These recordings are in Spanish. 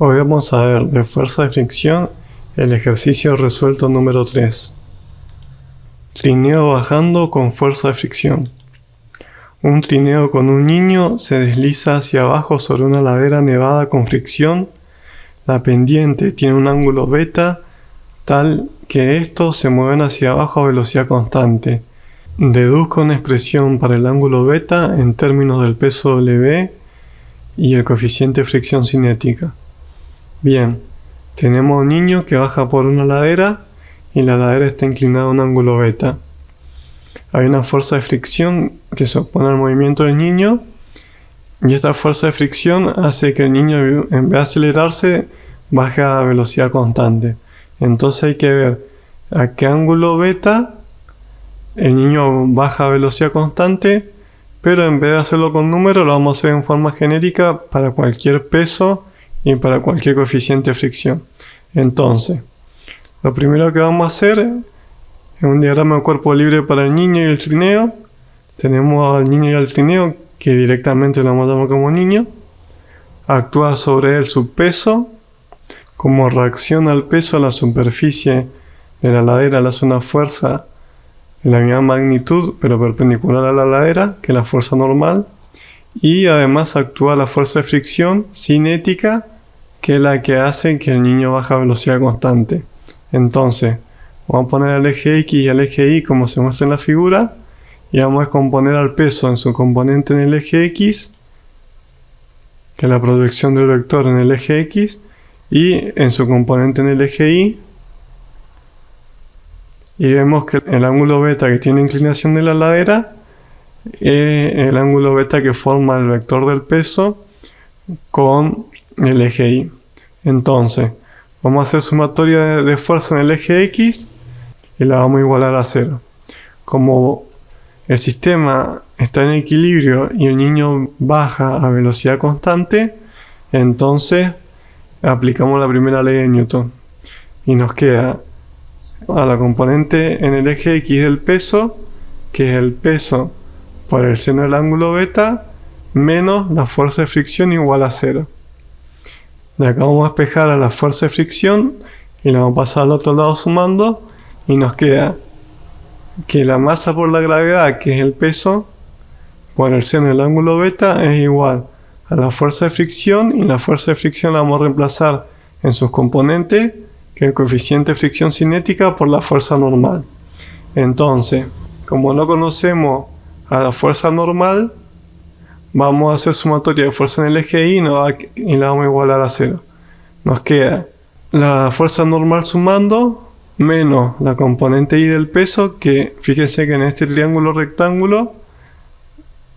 Hoy vamos a ver de fuerza de fricción el ejercicio resuelto número 3. Trineo bajando con fuerza de fricción. Un trineo con un niño se desliza hacia abajo sobre una ladera nevada con fricción. La pendiente tiene un ángulo beta tal que estos se mueven hacia abajo a velocidad constante. Deduzca una expresión para el ángulo beta en términos del peso W y el coeficiente de fricción cinética. Bien, tenemos un niño que baja por una ladera y la ladera está inclinada a un ángulo beta. Hay una fuerza de fricción que se opone al movimiento del niño y esta fuerza de fricción hace que el niño, en vez de acelerarse, baje a velocidad constante. Entonces hay que ver a qué ángulo beta el niño baja a velocidad constante, pero en vez de hacerlo con números lo vamos a hacer en forma genérica para cualquier peso y para cualquier coeficiente de fricción. Entonces, lo primero que vamos a hacer es un diagrama de cuerpo libre para el niño y el trineo. Tenemos al niño y al trineo, que directamente lo vamos a llamar como niño. Actúa sobre él su peso. Como reacción al peso, la superficie de la ladera le hace una fuerza de la misma magnitud, pero perpendicular a la ladera, que es la fuerza normal. Y además actúa la fuerza de fricción cinética, que es la que hace que el niño baje a velocidad constante. Entonces, vamos a poner al eje X y al eje Y como se muestra en la figura, y vamos a descomponer al peso en su componente en el eje X, que es la proyección del vector en el eje X, y en su componente en el eje Y. Y vemos que el ángulo beta que tiene inclinación de la ladera es el ángulo beta que forma el vector del peso con el eje Y. Entonces, vamos a hacer sumatoria de fuerza en el eje X y la vamos a igualar a 0. Como el sistema está en equilibrio y el niño baja a velocidad constante, entonces aplicamos la primera ley de Newton y nos queda a la componente en el eje X del peso, que es el peso por el seno del ángulo beta, menos la fuerza de fricción igual a 0. De acá vamos a despejar a la fuerza de fricción y la vamos a pasar al otro lado sumando, y nos queda que la masa por la gravedad, que es el peso por el seno del ángulo beta, es igual a la fuerza de fricción, y la fuerza de fricción la vamos a reemplazar en sus componentes, que es el coeficiente de fricción cinética, por la fuerza normal. Entonces, como no conocemos a la fuerza normal, vamos a hacer sumatoria de fuerza en el eje Y y la vamos a igualar a 0. Nos queda la fuerza normal sumando menos la componente Y del peso, que fíjense que en este triángulo rectángulo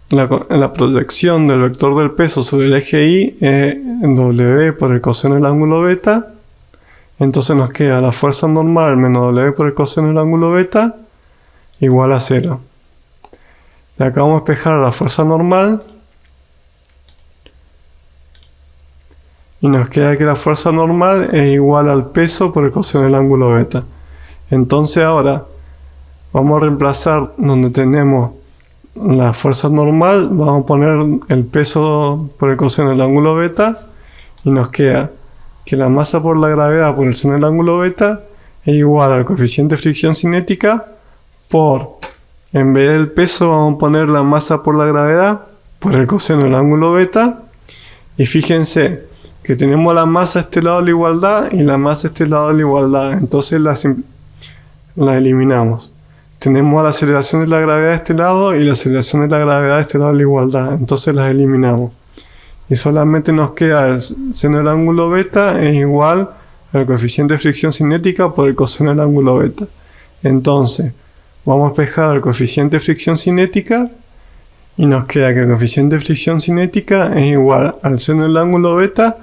la proyección del vector del peso sobre el eje Y es W por el coseno del ángulo beta. Entonces nos queda la fuerza normal menos W por el coseno del ángulo beta igual a 0. De acá vamos a despejar la fuerza normal y nos queda que la fuerza normal es igual al peso por el coseno del ángulo beta. Entonces ahora vamos a reemplazar donde tenemos la fuerza normal, vamos a poner el peso por el coseno del ángulo beta, y nos queda que la masa por la gravedad por el seno del ángulo beta es igual al coeficiente de fricción cinética por, en vez del peso vamos a poner la masa por la gravedad por el coseno del ángulo beta. Y fíjense que tenemos la masa a este lado de la igualdad y la masa a este lado de la igualdad, entonces la eliminamos. Tenemos la aceleración de la gravedad de este lado y la aceleración de la gravedad de este lado de la igualdad, entonces las eliminamos. Y solamente nos queda el seno del ángulo beta es igual al coeficiente de fricción cinética por el coseno del ángulo beta. Entonces, vamos a despejar el coeficiente de fricción cinética y nos queda que el coeficiente de fricción cinética es igual al seno del ángulo beta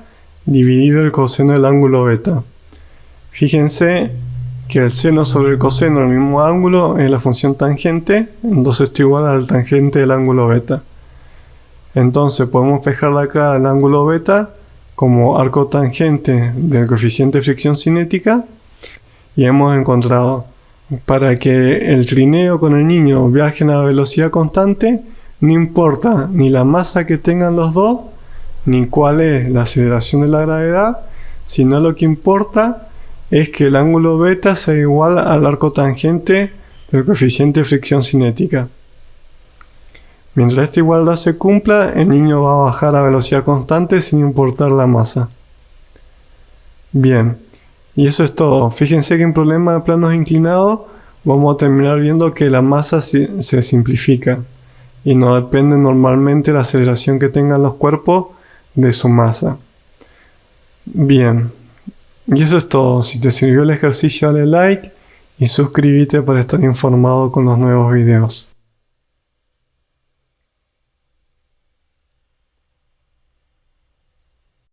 dividido el coseno del ángulo beta. Fíjense que el seno sobre el coseno del mismo ángulo es la función tangente, entonces esto es igual al tangente del ángulo beta. Entonces podemos despejar de acá el ángulo beta como arco tangente del coeficiente de fricción cinética, y hemos encontrado, para que el trineo con el niño viajen a velocidad constante, no importa ni la masa que tengan los dos, ni cuál es la aceleración de la gravedad, sino lo que importa es que el ángulo beta sea igual al arco tangente del coeficiente de fricción cinética. Mientras esta igualdad se cumpla, el niño va a bajar a velocidad constante sin importar la masa. Bien, y eso es todo. Fíjense que en problemas de planos inclinados vamos a terminar viendo que la masa se simplifica y no depende normalmente la aceleración que tengan los cuerpos de su masa. Bien, y eso es todo. Si te sirvió el ejercicio, dale like y suscríbete para estar informado con los nuevos videos.